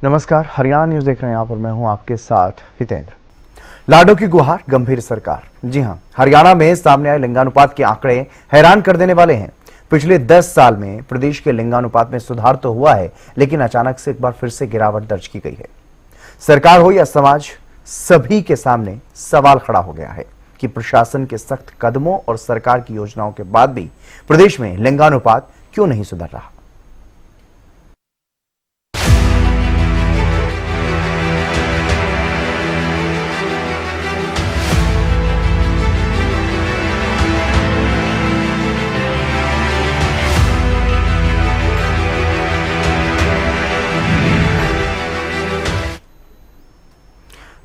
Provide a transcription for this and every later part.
नमस्कार, हरियाणा न्यूज देख रहे हैं आप और मैं हूं आपके साथ हितेंद्र। लाडो की गुहार, गंभीर सरकार। जी हां, हरियाणा में सामने आए लिंगानुपात के आंकड़े हैरान कर देने वाले हैं। पिछले 10 साल में प्रदेश के लिंगानुपात में सुधार तो हुआ है, लेकिन अचानक से एक बार फिर से गिरावट दर्ज की गई है। सरकार हो या समाज, सभी के सामने सवाल खड़ा हो गया है कि प्रशासन के सख्त कदमों और सरकार की योजनाओं के बाद भी प्रदेश में लिंगानुपात क्यों नहीं सुधर रहा।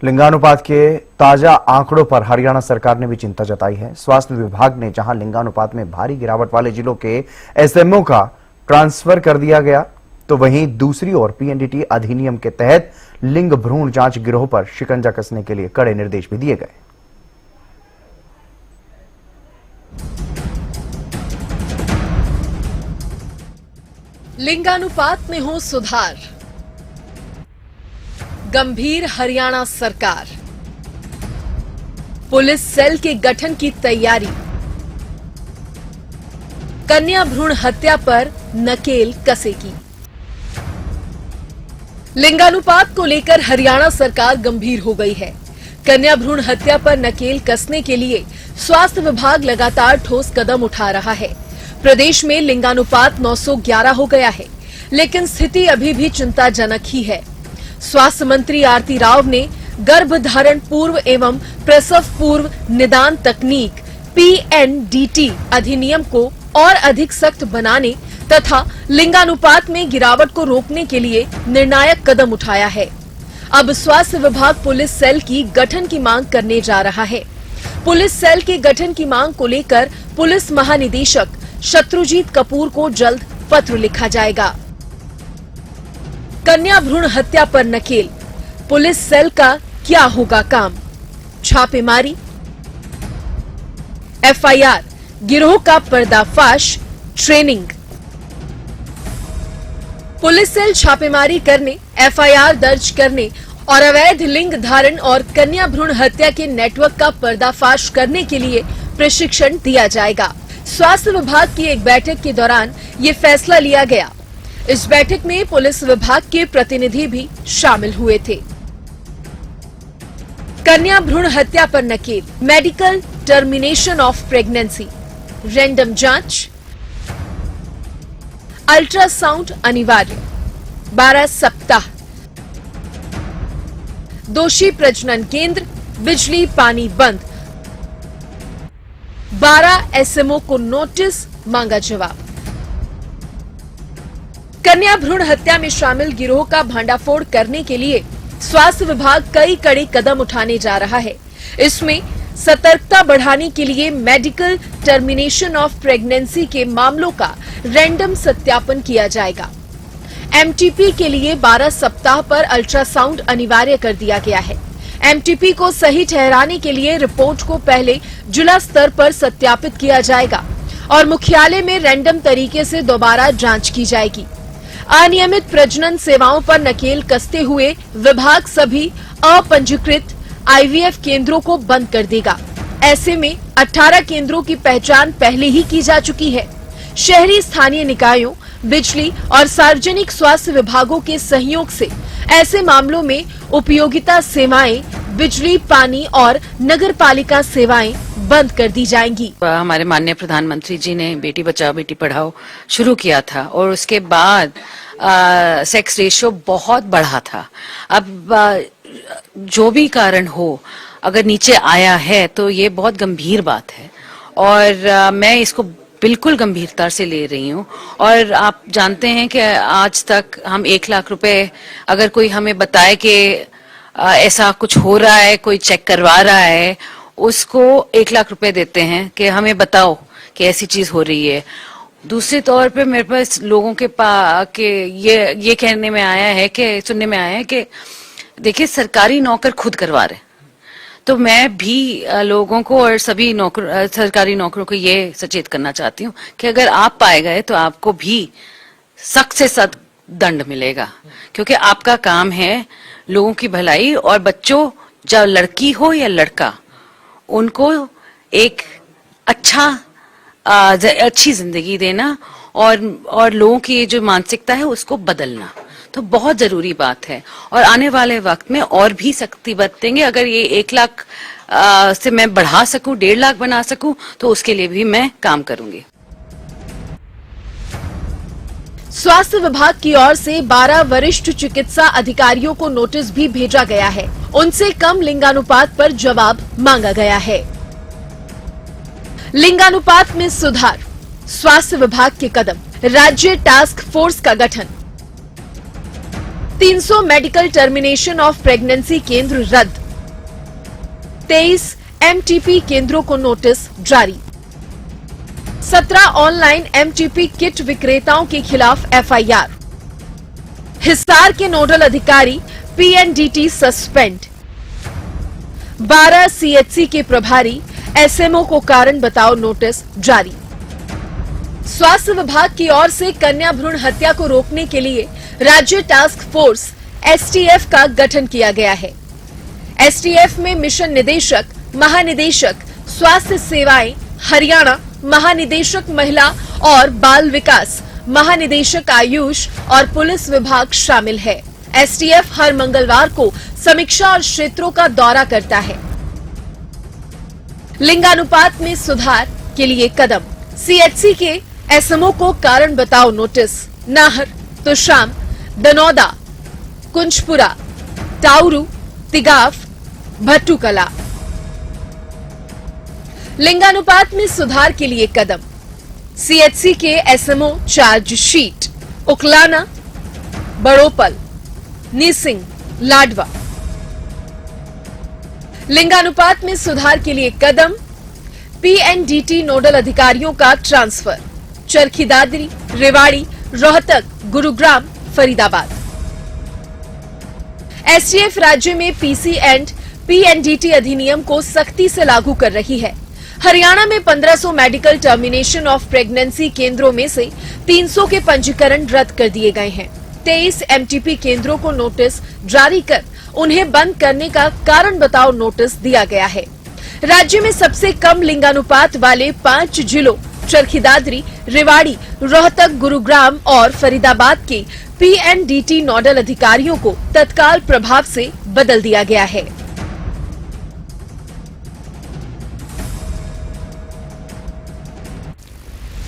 लिंगानुपात के ताजा आंकड़ों पर हरियाणा सरकार ने भी चिंता जताई है। स्वास्थ्य विभाग ने जहां लिंगानुपात में भारी गिरावट वाले जिलों के एसएमओ का ट्रांसफर कर दिया गया, तो वहीं दूसरी ओर पीएनडीटी अधिनियम के तहत लिंग भ्रूण जांच गिरोह पर शिकंजा कसने के लिए कड़े निर्देश भी दिए गए। लिंगानुपात में हो सुधार, गंभीर हरियाणा सरकार। पुलिस सेल के गठन की तैयारी। कन्या भ्रूण हत्या पर नकेल कसेगी। लिंगानुपात को लेकर हरियाणा सरकार गंभीर हो गई है। कन्या भ्रूण हत्या पर नकेल कसने के लिए स्वास्थ्य विभाग लगातार ठोस कदम उठा रहा है। प्रदेश में लिंगानुपात 911 हो गया है, लेकिन स्थिति अभी भी चिंताजनक ही है। स्वास्थ्य मंत्री आरती राव ने गर्भधारण पूर्व एवं प्रसव पूर्व निदान तकनीक पीएनडीटी अधिनियम को और अधिक सख्त बनाने तथा लिंगानुपात में गिरावट को रोकने के लिए निर्णायक कदम उठाया है। अब स्वास्थ्य विभाग पुलिस सेल की गठन की मांग करने जा रहा है। पुलिस सेल के गठन की मांग को लेकर पुलिस महानिदेशक शत्रुजीत कपूर को जल्द पत्र लिखा जाएगा। कन्या भ्रूण हत्या पर नकेल, पुलिस सेल का क्या होगा काम? छापेमारी, एफआईआर, गिरोह का पर्दाफाश, ट्रेनिंग। पुलिस सेल छापेमारी करने, एफआईआर दर्ज करने और अवैध लिंग धारण और कन्या भ्रूण हत्या के नेटवर्क का पर्दाफाश करने के लिए प्रशिक्षण दिया जाएगा। स्वास्थ्य विभाग की एक बैठक के दौरान ये फैसला लिया गया। इस बैठक में पुलिस विभाग के प्रतिनिधि भी शामिल हुए थे। कन्या भ्रूण हत्या पर नकेल, medical termination of pregnancy, random जांच, अल्ट्रासाउंड अनिवार्य, 12 सप्ताह, दोषी प्रजनन केंद्र, बिजली पानी बंद, 12 एसएमओ को नोटिस, मांगा जवाब। कन्या भ्रूण हत्या में शामिल गिरोह का भांडाफोड़ करने के लिए स्वास्थ्य विभाग कई कड़े कदम उठाने जा रहा है। इसमें सतर्कता बढ़ाने के लिए मेडिकल टर्मिनेशन ऑफ प्रेगनेंसी के मामलों का रैंडम सत्यापन किया जाएगा। एमटीपी के लिए 12 सप्ताह पर अल्ट्रासाउंड अनिवार्य कर दिया गया है। एमटीपी को सही ठहराने के लिए रिपोर्ट को पहले जिला स्तर पर सत्यापित किया जाएगा और मुख्यालय में रैंडम तरीके से दोबारा जांच की जाएगी। अनियमित प्रजनन सेवाओं पर नकेल कसते हुए विभाग सभी अपंजीकृत आईवीएफ केंद्रों को बंद कर देगा। ऐसे में 18 केंद्रों की पहचान पहले ही की जा चुकी है। शहरी स्थानीय निकायों, बिजली और सार्वजनिक स्वास्थ्य विभागों के सहयोग से ऐसे मामलों में उपयोगिता सेवाएं, बिजली, पानी और नगरपालिका सेवाएं बंद कर दी जाएंगी। हमारे माननीय प्रधानमंत्री जी ने बेटी बचाओ बेटी पढ़ाओ शुरू किया था और उसके बाद सेक्स रेशियो बहुत बढ़ा था। अब जो भी कारण हो, अगर नीचे आया है तो ये बहुत गंभीर बात है और मैं इसको बिल्कुल गंभीरता से ले रही हूँ। और आप जानते हैं कि आज तक हम 1 लाख रुपए, अगर कोई हमें बताए कि ऐसा कुछ हो रहा है, कोई चेक करवा रहा है, उसको 1 लाख रुपए देते हैं कि हमें बताओ कि ऐसी चीज हो रही है। दूसरे तौर पे मेरे पास लोगों के ये कहने में आया है कि सुनने में आया है कि देखिए सरकारी नौकर खुद करवा रहे। तो मैं भी लोगों को और सभी सरकारी नौकरों को ये सचेत करना चाहती हूँ कि अगर आप पाए गए तो आपको भी सख्त से सख्त दंड मिलेगा, क्योंकि आपका काम है लोगों की भलाई, और बच्चों, चाहे लड़की हो या लड़का, उनको एक अच्छी जिंदगी देना और लोगों की जो मानसिकता है उसको बदलना तो बहुत जरूरी बात है। और आने वाले वक्त में और भी सख्ती बरतेंगे। अगर ये 1 लाख से मैं बढ़ा सकूं, 1.5 लाख बना सकूं, तो उसके लिए भी मैं काम करूंगी। स्वास्थ्य विभाग की ओर से 12 वरिष्ठ चिकित्सा अधिकारियों को नोटिस भी भेजा गया है। उनसे कम लिंगानुपात पर जवाब मांगा गया है। लिंगानुपात में सुधार, स्वास्थ्य विभाग के कदम, राज्य टास्क फोर्स का गठन, 300 मेडिकल टर्मिनेशन ऑफ प्रेगनेंसी केंद्र रद्द, 23 एमटीपी केंद्रों को नोटिस जारी, 17 ऑनलाइन एमटीपी किट विक्रेताओं के खिलाफ एफआईआर, हिसार के नोडल अधिकारी पीएनडीटी सस्पेंड, 12 सीएचसी के प्रभारी एसएमओ को कारण बताओ नोटिस जारी। स्वास्थ्य विभाग की ओर से कन्या भ्रूण हत्या को रोकने के लिए राज्य टास्क फोर्स एसटीएफ का गठन किया गया है। एसटीएफ में मिशन निदेशक, महानिदेशक स्वास्थ्य सेवाएं हरियाणा, महानिदेशक महिला और बाल विकास, महानिदेशक आयुष और पुलिस विभाग शामिल है। एसटीएफ हर मंगलवार को समीक्षा और क्षेत्रों का दौरा करता है। लिंगानुपात में सुधार के लिए कदम, सीएचसी के एसएमओ को कारण बताओ नोटिस, नाहर, तुशाम, दनौदा, कुंजपुरा, टाउरू, तिगाफ, भट्टूकला। लिंगानुपात में सुधार के लिए कदम, सीएचसी के एसएमओ चार्जशीट, उकलाना, बड़ोपल, नीसिंग, लाडवा। लिंगानुपात में सुधार के लिए कदम, पीएनडीटी नोडल अधिकारियों का ट्रांसफर, चरखी दादरी, रेवाड़ी, रोहतक, गुरुग्राम, फरीदाबाद। एसटीएफ राज्य में पीसी एंड पीएनडीटी अधिनियम को सख्ती से लागू कर रही है। हरियाणा में 1500 मेडिकल टर्मिनेशन ऑफ प्रेगनेंसी केंद्रों में से 300 के पंजीकरण रद्द कर दिए गए हैं। 23 एमटीपी केंद्रों को नोटिस जारी कर उन्हें बंद करने का कारण बताओ नोटिस दिया गया है। राज्य में सबसे कम लिंगानुपात वाले 5 जिलों चरखी दादरी, रेवाड़ी, रोहतक, गुरुग्राम और फरीदाबाद के पीएनडीटी नोडल अधिकारियों को तत्काल प्रभाव से बदल दिया गया है।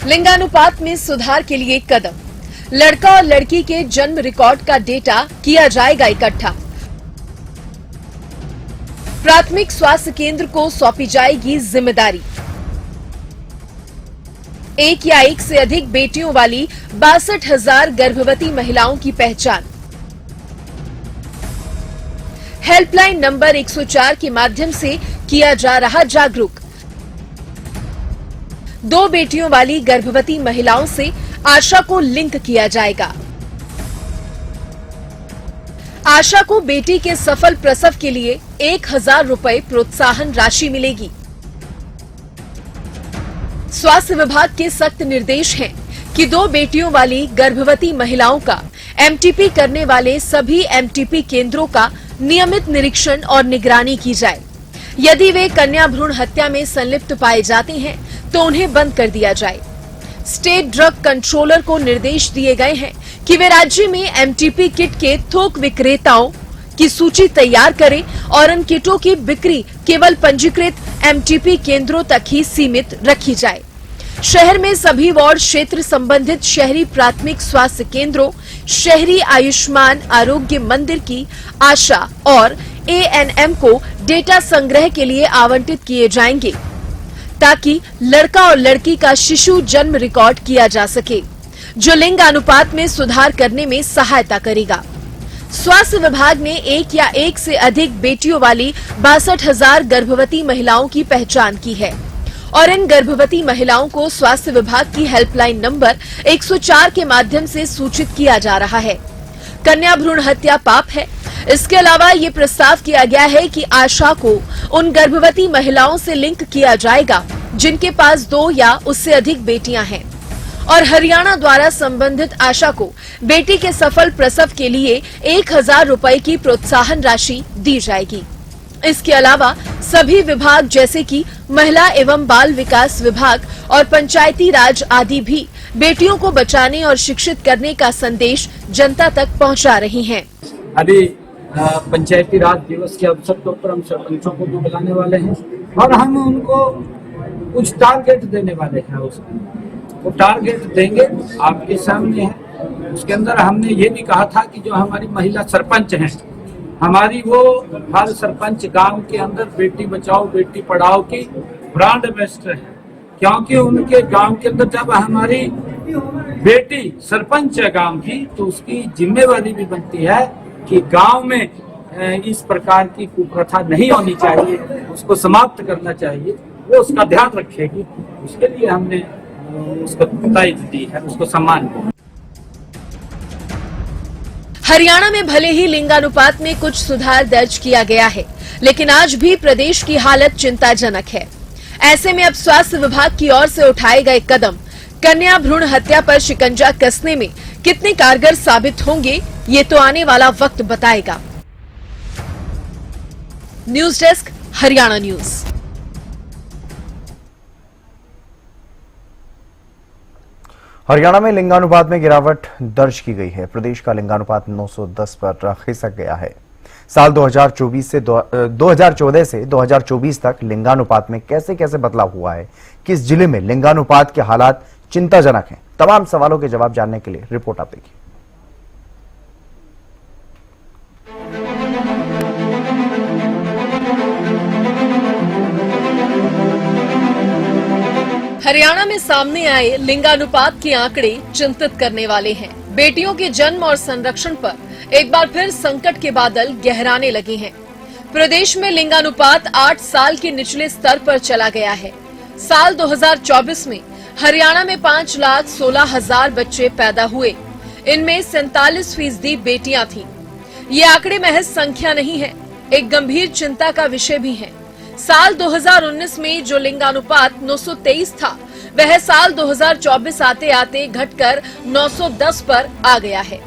लिंगानुपात में सुधार के लिए कदम, लड़का और लड़की के जन्म रिकॉर्ड का डेटा किया जाएगा इकट्ठा। प्राथमिक स्वास्थ्य केंद्र को सौंपी जाएगी जिम्मेदारी। 1 या 1 से अधिक बेटियों वाली 62,000 गर्भवती महिलाओं की पहचान। हेल्पलाइन नंबर 104 के माध्यम से किया जा रहा जागरूक। 2 बेटियों वाली गर्भवती महिलाओं से आशा को लिंक किया जाएगा। आशा को बेटी के सफल प्रसव के लिए 1,000 रुपए प्रोत्साहन राशि मिलेगी। स्वास्थ्य विभाग के सख्त निर्देश हैं कि 2 बेटियों वाली गर्भवती महिलाओं का एमटीपी करने वाले सभी एमटीपी केंद्रों का नियमित निरीक्षण और निगरानी की जाए। यदि वे कन्या भ्रूण हत्या में संलिप्त पाए जाते हैं तो उन्हें बंद कर दिया जाए। स्टेट ड्रग कंट्रोलर को निर्देश दिए गए हैं कि वे राज्य में एमटीपी किट के थोक विक्रेताओं की सूची तैयार करें और इन किटों की बिक्री केवल पंजीकृत एमटीपी केंद्रों तक ही सीमित रखी जाए। शहर में सभी वार्ड क्षेत्र संबंधित शहरी प्राथमिक स्वास्थ्य केंद्रों, शहरी आयुष्मान आरोग्य मंदिर की आशा और एएनएम को डेटा संग्रह के लिए आवंटित किए जाएंगे ताकि लड़का और लड़की का शिशु जन्म रिकॉर्ड किया जा सके, जो लिंग अनुपात में सुधार करने में सहायता करेगा। स्वास्थ्य विभाग ने 1 या 1 से अधिक बेटियों वाली 62,000 गर्भवती महिलाओं की पहचान की है और इन गर्भवती महिलाओं को स्वास्थ्य विभाग की हेल्पलाइन नंबर 104 के माध्यम से सूचित किया जा रहा है। कन्या भ्रूण हत्या पाप है। इसके अलावा ये प्रस्ताव किया गया है कि आशा को उन गर्भवती महिलाओं से लिंक किया जाएगा जिनके पास 2 या उससे अधिक बेटियां हैं और हरियाणा द्वारा संबंधित आशा को बेटी के सफल प्रसव के लिए 1000 रुपए की प्रोत्साहन राशि दी जाएगी। इसके अलावा सभी विभाग जैसे कि महिला एवं बाल विकास विभाग और पंचायती राज आदि भी बेटियों को बचाने और शिक्षित करने का संदेश जनता तक पहुंचा रही हैं। अभी पंचायती राज दिवस के अवसर के ऊपर हम सरपंचों को भी बुलाने वाले हैं और हम उनको कुछ टारगेट देने वाले हैं। वो टारगेट देंगे आपके सामने है। उसके अंदर हमने ये भी कहा था कि जो हमारी महिला सरपंच हैं, हमारी वो हर सरपंच गांव के अंदर बेटी बचाओ बेटी पढ़ाओ की ब्रांड एम्बेसडर है, क्योंकि उनके गांव के अंदर जब हमारी बेटी सरपंच है गांव की, तो उसकी जिम्मेवारी भी बनती है कि गांव में इस प्रकार की कुप्रथा नहीं होनी चाहिए, उसको समाप्त करना चाहिए। वो उसका ध्यान रखेगी, उसके लिए हमने उसको तारीफ दी है, उसको सम्मान दिया। हरियाणा में भले ही लिंगानुपात में कुछ सुधार दर्ज किया गया है, लेकिन आज भी प्रदेश की हालत चिंताजनक है। ऐसे में अब स्वास्थ्य विभाग की ओर से उठाए गए कदम कन्या भ्रूण हत्या पर शिकंजा कसने में कितने कारगर साबित होंगे, ये तो आने वाला वक्त बताएगा। News desk, Haryana news. Haryana में लिंगानुपात में गिरावट दर्ज की गई है। प्रदेश का लिंगानुपात 910 पर खिसक गया है। साल 2014 से 2024 तक लिंगानुपात में कैसे कैसे बदलाव हुआ है, किस जिले में लिंगानुपात के हालात चिंताजनक हैं, तमाम सवालों के जवाब जानने के लिए रिपोर्ट आप देखिए। हरियाणा में सामने आए लिंगानुपात के आंकड़े चिंतित करने वाले हैं। बेटियों के जन्म और संरक्षण पर एक बार फिर संकट के बादल गहराने लगे हैं। प्रदेश में लिंगानुपात 8 साल के निचले स्तर पर चला गया है। साल 2024 में हरियाणा में 5,16,000 बच्चे पैदा हुए। इनमें 47% बेटियां थीं। ये आंकड़े महज संख्या नहीं है, एक गंभीर चिंता का विषय भी है। साल 2019 में जो लिंगानुपात 923 था, वह साल 2024 आते आते घटकर 910 पर आ गया है।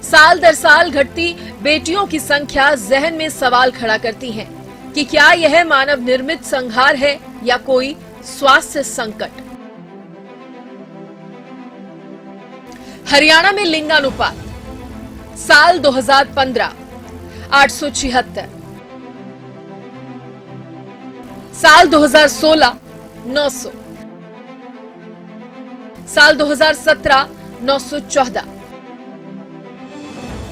साल दर साल घटती बेटियों की संख्या जहन में सवाल खड़ा करती है कि क्या यह मानव निर्मित संहार है या कोई स्वास्थ्य संकट। हरियाणा में लिंगानुपात साल 2015 876, साल 2016 900, साल 2017 914,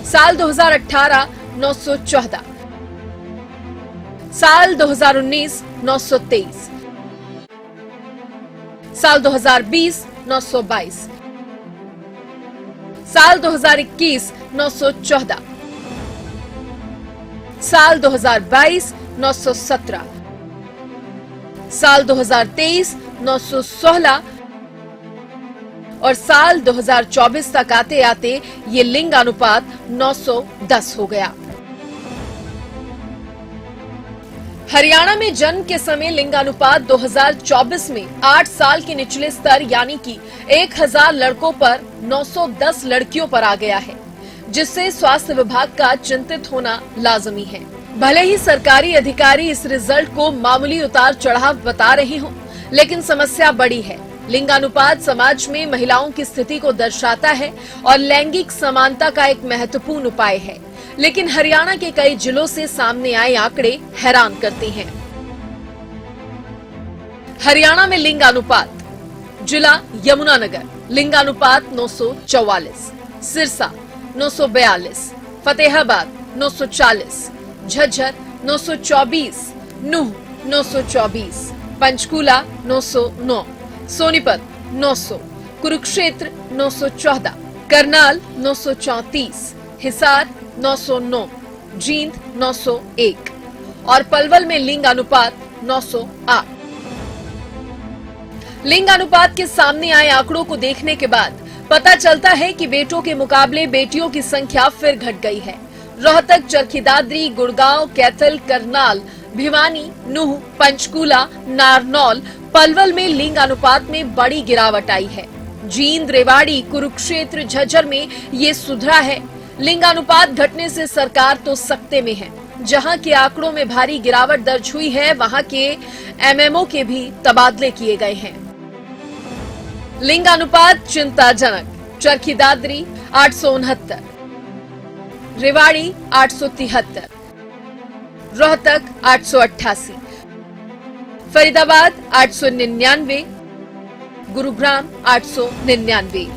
साल 2018 914, साल 2019 923, साल 2020 922, साल 2021 914, साल 2022 917, साल 2023 916 और साल 2024 तक आते आते ये लिंग अनुपात 910 हो गया। हरियाणा में जन्म के समय लिंगानुपात 2024 में 8 साल के निचले स्तर यानी कि 1000 लड़कों पर 910 लड़कियों पर आ गया है, जिससे स्वास्थ्य विभाग का चिंतित होना लाजमी है। भले ही सरकारी अधिकारी इस रिजल्ट को मामूली उतार चढ़ाव बता रहे हों, लेकिन समस्या बड़ी है। लिंगानुपात समाज में महिलाओं की स्थिति को दर्शाता है और लैंगिक समानता का एक महत्वपूर्ण उपाय है, लेकिन हरियाणा के कई जिलों से सामने आए आंकड़े हैरान करते हैं। हरियाणा में लिंगानुपात: जिला यमुनानगर लिंगानुपात 944, सिरसा 942, फतेहाबाद 940, झज्जर 924, नूह 924, पंचकूला 909, सोनीपत 900, कुरुक्षेत्र 914, करनाल 934, हिसार 909, जींद 901 और पलवल में लिंग अनुपात 908। लिंग अनुपात के सामने आए आंकड़ों को देखने के बाद पता चलता है कि बेटों के मुकाबले बेटियों की संख्या फिर घट गई है। रोहतक, चरखी-दादरी, गुड़गांव, कैथल, करनाल, भिवानी, नूह, पंचकूला, नारनौल, पलवल में लिंग अनुपात में बड़ी गिरावट आई है। जींद, रेवाड़ी, कुरुक्षेत्र, झज्जर में ये सुधरा है। लिंगानुपात घटने से सरकार तो सकते में है। जहां के आंकड़ों में भारी गिरावट दर्ज हुई है, वहां के एमएमओ के भी तबादले किए गए हैं। लिंगानुपात चिंताजनक। चरखी दादरी 869, रेवाड़ी 873, रोहतक 888, फरीदाबाद 899, गुरुग्राम 899।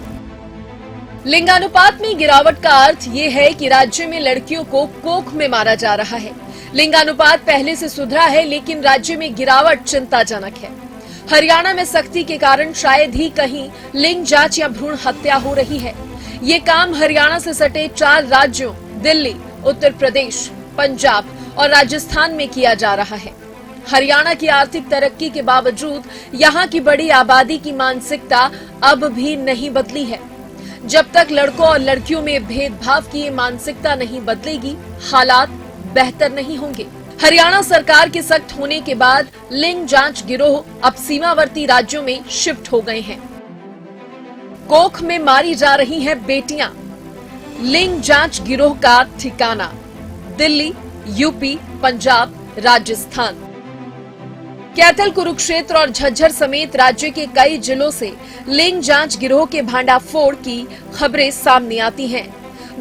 लिंगानुपात में गिरावट का अर्थ ये है कि राज्य में लड़कियों को कोख में मारा जा रहा है। लिंगानुपात पहले से सुधरा है, लेकिन राज्य में गिरावट चिंताजनक है। हरियाणा में सख्ती के कारण शायद ही कहीं लिंग जांच या भ्रूण हत्या हो रही है। ये काम हरियाणा से सटे 4 राज्यों दिल्ली, उत्तर प्रदेश, पंजाब और राजस्थान में किया जा रहा है। हरियाणा की आर्थिक तरक्की के बावजूद यहाँ की बड़ी आबादी की मानसिकता अब भी नहीं बदली है। जब तक लड़कों और लड़कियों में भेदभाव की ये मानसिकता नहीं बदलेगी, हालात बेहतर नहीं होंगे। हरियाणा सरकार के सख्त होने के बाद लिंग जांच गिरोह अब सीमावर्ती राज्यों में शिफ्ट हो गए हैं। कोख में मारी जा रही हैं बेटियां। लिंग जांच गिरोह का ठिकाना दिल्ली, यूपी, पंजाब, राजस्थान। कैथल, कुरुक्षेत्र और झज्जर समेत राज्य के कई जिलों से लिंग जांच गिरोह के भांडाफोड़ की खबरें सामने आती हैं।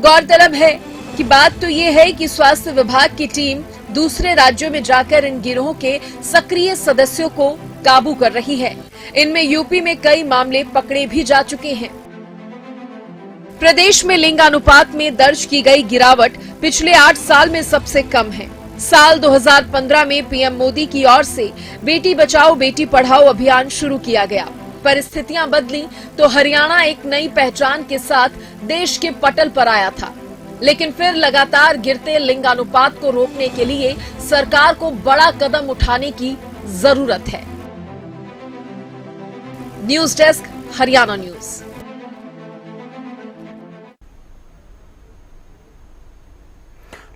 गौरतलब है कि बात तो ये है कि स्वास्थ्य विभाग की टीम दूसरे राज्यों में जाकर इन गिरोह के सक्रिय सदस्यों को काबू कर रही है। इनमें यूपी में कई मामले पकड़े भी जा चुके हैं। प्रदेश में लिंगानुपात में दर्ज की गई गिरावट पिछले 8 साल में सबसे कम है। साल 2015 में पीएम मोदी की ओर से बेटी बचाओ बेटी पढ़ाओ अभियान शुरू किया गया। परिस्थितियां बदली तो हरियाणा एक नई पहचान के साथ देश के पटल पर आया था। लेकिन फिर लगातार गिरते लिंगानुपात को रोकने के लिए सरकार को बड़ा कदम उठाने की जरूरत है। News desk, Haryana news.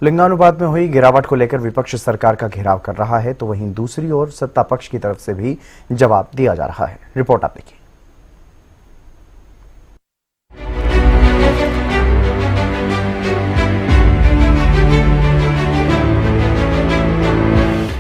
लिंगानुपात में हुई गिरावट को लेकर विपक्ष सरकार का घेराव कर रहा है, तो वहीं दूसरी ओर सत्ता पक्ष की तरफ से भी जवाब दिया जा रहा है। रिपोर्ट आप देखिए।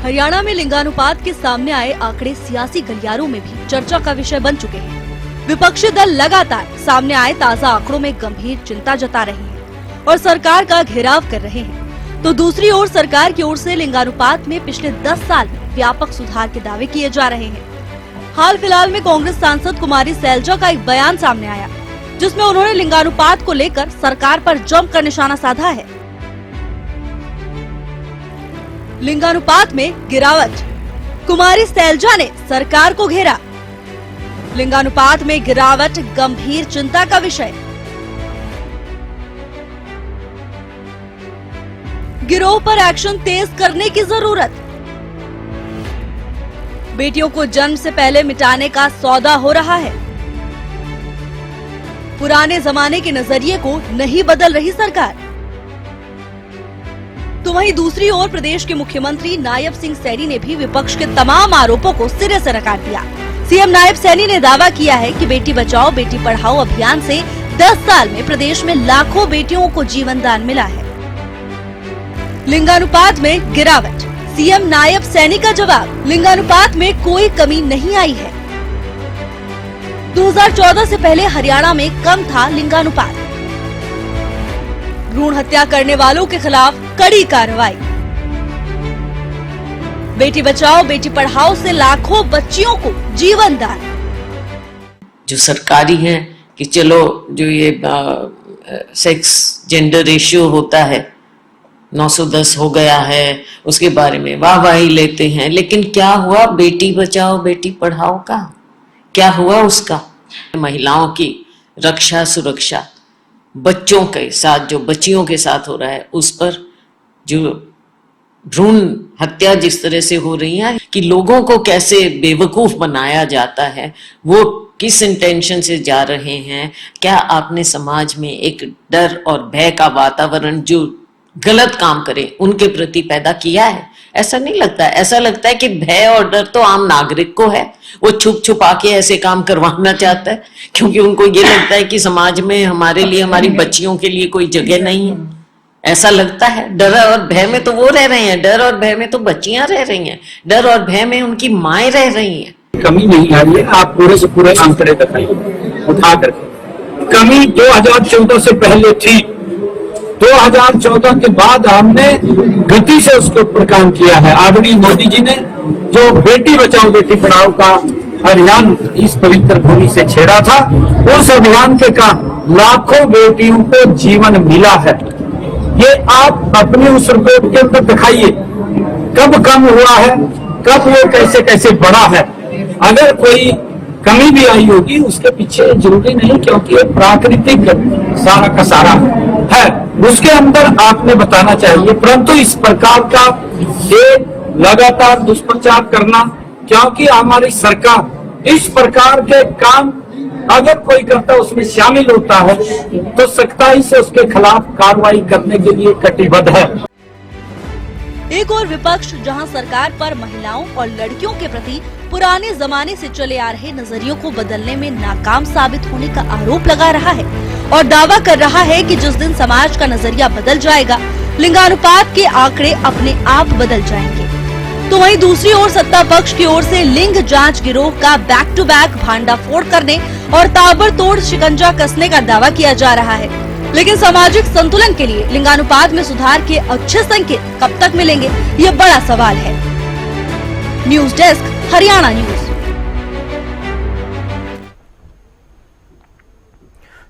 हरियाणा में लिंगानुपात के सामने आए आंकड़े सियासी गलियारों में भी चर्चा का विषय बन चुके हैं। विपक्षी दल लगातार सामने आए ताजा आंकड़ों में गंभीर चिंता जता रहे हैं और सरकार का घेराव कर रहे हैं, तो दूसरी ओर सरकार की ओर से लिंगानुपात में पिछले 10 साल में व्यापक सुधार के दावे किए जा रहे हैं। हाल फिलहाल में कांग्रेस सांसद कुमारी सैलजा का एक बयान सामने आया, जिसमें उन्होंने लिंगानुपात को लेकर सरकार पर जमकर निशाना साधा है। लिंगानुपात में गिरावट, कुमारी सैलजा ने सरकार को घेरा। लिंगानुपात में गिरावट गंभीर चिंता का विषय। गिरोह पर एक्शन तेज करने की जरूरत। बेटियों को जन्म से पहले मिटाने का सौदा हो रहा है। पुराने जमाने के नजरिए को नहीं बदल रही सरकार। तो वहीं दूसरी ओर प्रदेश के मुख्यमंत्री नायब सिंह सैनी ने भी विपक्ष के तमाम आरोपों को सिरे से नकार दिया। सीएम नायब सैनी ने दावा किया है कि बेटी बचाओ बेटी पढ़ाओ अभियान से 10 साल में प्रदेश में लाखों बेटियों को जीवन दान मिला है। लिंगानुपात में गिरावट, सीएम नायब सैनी का जवाब, लिंगानुपात में कोई कमी नहीं आई है। 2014 से पहले हरियाणा में कम था लिंगानुपात। भ्रूण हत्या करने वालों के खिलाफ कड़ी कार्रवाई। बेटी बचाओ बेटी पढ़ाओ से लाखों बच्चियों को जीवन दान। जो सरकारी है कि चलो जो ये सेक्स जेंडर रेशियो होता है 910 हो गया है, उसके बारे में वाहवाही लेते हैं, लेकिन क्या हुआ बेटी बचाओ बेटी पढ़ाओ का? क्या हुआ उसका? महिलाओं की रक्षा सुरक्षा, बच्चों के साथ जो बच्चियों के साथ हो रहा है उस पर जो भ्रूण हत्या जिस तरह से हो रही है कि लोगों को कैसे बेवकूफ बनाया जाता है, वो किस इंटेंशन से जा रहे हैं। क्या आपने समाज में एक डर और भय का वातावरण जो गलत काम करें उनके प्रति पैदा किया है? ऐसा नहीं लगता है। ऐसा लगता है कि भय और डर तो आम नागरिक को है, वो छुप छुपा के ऐसे काम करवाना चाहता है क्योंकि उनको ये लगता है कि समाज में हमारे लिए, हमारी बच्चियों के लिए कोई जगह नहीं है। ऐसा लगता है। डर और भय में तो वो रह रहे हैं, डर और भय में तो बच्चियां रह रही हैं, डर और भय में उनकी माएं रह रही हैं। कमी नहीं आ रही है, आप पूरे से पूरे आंकड़े बताइए उठा कर। कमी 2014 से पहले थी, 2014 के बाद हमने गति से उसके ऊपर काम किया है। आदरणीय मोदी जी ने जो बेटी बचाओ बेटी पढ़ाओ का अभियान इस पवित्र भूमि से छेड़ा था, उस अभियान के कारण लाखों बेटियों को जीवन मिला है। ये आप अपनी उस रिपोर्ट के अंदर दिखाइए, कब कम हुआ है, कब वो कैसे कैसे बढ़ा है। अगर कोई कमी भी आई होगी उसके पीछे जरूरी नहीं, क्योंकि ये प्राकृतिक सारा का सारा है, उसके अंदर आपने बताना चाहिए। परंतु इस प्रकार का एक लगातार दुष्प्रचार करना, क्योंकि हमारी सरकार इस प्रकार के काम अगर कोई करता है उसमें शामिल होता है तो सख्ताई से उसके खिलाफ कार्रवाई करने के लिए कटिबद्ध है। एक और विपक्ष जहां सरकार पर महिलाओं और लड़कियों के प्रति पुराने जमाने से चले आ रहे नजरियों को बदलने में नाकाम साबित होने का आरोप लगा रहा है और दावा कर रहा है कि जिस दिन समाज का नजरिया बदल जाएगा, लिंगानुपात के आंकड़े अपने आप बदल जाएंगे। तो वहीं दूसरी ओर सत्ता पक्ष की ओर से लिंग जांच गिरोह का बैक टू बैक भांडाफोड़ करने और ताबड़तोड़ शिकंजा कसने का दावा किया जा रहा है। लेकिन सामाजिक संतुलन के लिए लिंगानुपात में सुधार के अच्छे संकेत कब तक मिलेंगे, ये बड़ा सवाल है। News desk, Haryana news.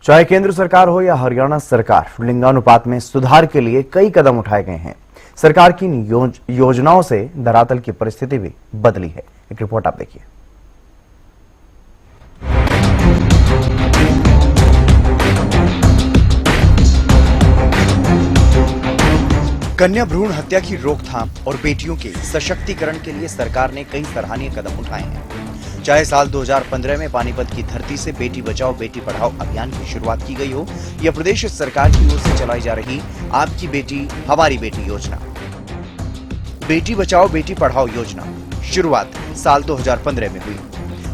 चाहे केंद्र सरकार हो या हरियाणा सरकार, लिंगानुपात में सुधार के लिए कई कदम उठाए गए हैं। सरकार की इन योजनाओं से धरातल की परिस्थिति भी बदली है। एक रिपोर्ट आप देखिए। कन्या भ्रूण हत्या की रोकथाम और बेटियों के सशक्तिकरण के लिए सरकार ने कई सराहनीय कदम उठाए हैं। चाहे साल 2015 में पानीपत की धरती से बेटी बचाओ बेटी पढ़ाओ अभियान की शुरुआत की गई हो या प्रदेश सरकार की ओर से चलाई जा रही आपकी बेटी हमारी बेटी योजना। बेटी बचाओ बेटी पढ़ाओ योजना शुरुआत साल 2015 में हुई।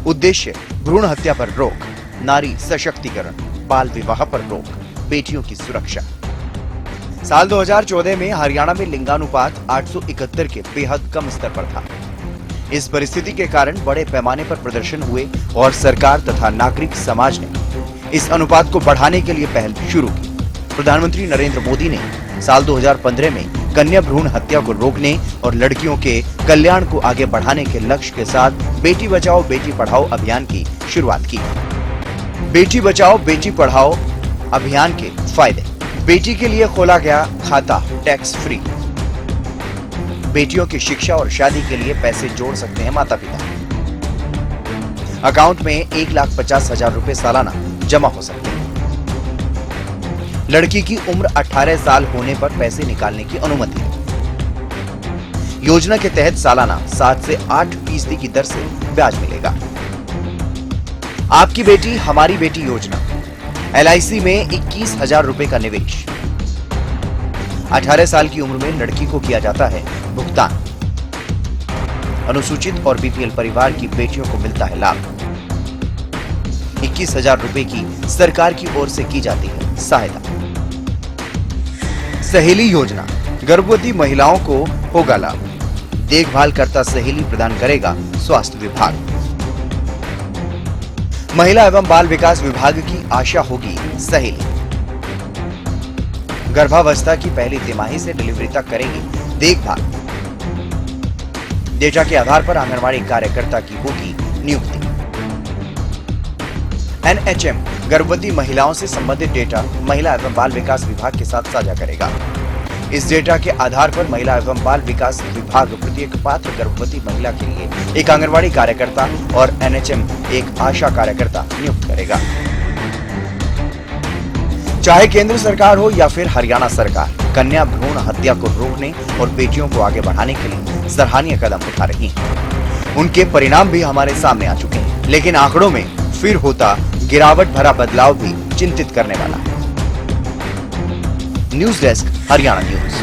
उद्देश्य भ्रूण हत्या पर रोक, नारी सशक्तिकरण, बाल विवाह पर रोक, बेटियों की सुरक्षा। साल 2014 में हरियाणा में लिंगानुपात 871 के बेहद कम स्तर पर था। इस परिस्थिति के कारण बड़े पैमाने पर प्रदर्शन हुए और सरकार तथा नागरिक समाज ने इस अनुपात को बढ़ाने के लिए पहल शुरू की। प्रधानमंत्री नरेंद्र मोदी ने साल 2015 में कन्या भ्रूण हत्या को रोकने और लड़कियों के कल्याण को आगे बढ़ाने के लक्ष्य के साथ बेटी बचाओ बेटी पढ़ाओ अभियान की शुरुआत की। बेटी बचाओ बेटी पढ़ाओ अभियान के फायदे। बेटी के लिए खोला गया खाता टैक्स फ्री। बेटियों की शिक्षा और शादी के लिए पैसे जोड़ सकते हैं माता पिता। अकाउंट में 1,50,000 रुपए सालाना जमा हो सकते हैं। लड़की की उम्र 18 साल होने पर पैसे निकालने की अनुमति है। योजना के तहत सालाना 7 से 8% की दर से ब्याज मिलेगा। आपकी बेटी हमारी बेटी योजना, LIC में 21,000 रुपए का निवेश। 18 साल की उम्र में लड़की को किया जाता है भुगतान। अनुसूचित और BPL परिवार की बेटियों को मिलता है लाभ। 21,000 रुपए की सरकार की ओर से की जाती है सहायता। सहेली योजना, गर्भवती महिलाओं को होगा लाभ। देखभाल करता सहेली प्रदान करेगा स्वास्थ्य विभाग। महिला एवं बाल विकास विभाग की आशा होगी सहेली। गर्भावस्था की पहली तिमाही से डिलीवरी तक करेगी देखभाल। डेटा के आधार पर आंगनवाड़ी कार्यकर्ता की होगी नियुक्ति। NHM गर्भवती महिलाओं से संबंधित डेटा महिला एवं बाल विकास विभाग के साथ साझा करेगा। इस डेटा के आधार पर महिला एवं बाल विकास विभाग प्रत्येक पात्र गर्भवती महिला के लिए एक आंगनवाड़ी कार्यकर्ता और NHM एक आशा कार्यकर्ता नियुक्त करेगा। चाहे केंद्र सरकार हो या फिर हरियाणा सरकार, कन्या भ्रूण हत्या को रोकने और बेटियों को आगे बढ़ाने के लिए सराहनीय कदम उठा रही हैं। उनके परिणाम भी हमारे सामने आ चुके हैं, लेकिन आंकड़ों में फिर होता गिरावट भरा बदलाव भी चिंतित करने वाला है। News desk Haryana news.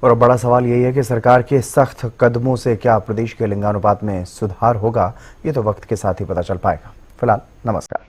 और बड़ा सवाल यही है कि सरकार के सख्त कदमों से क्या प्रदेश के लिंगानुपात में सुधार होगा, ये तो वक्त के साथ ही पता चल पाएगा। फिलहाल नमस्कार।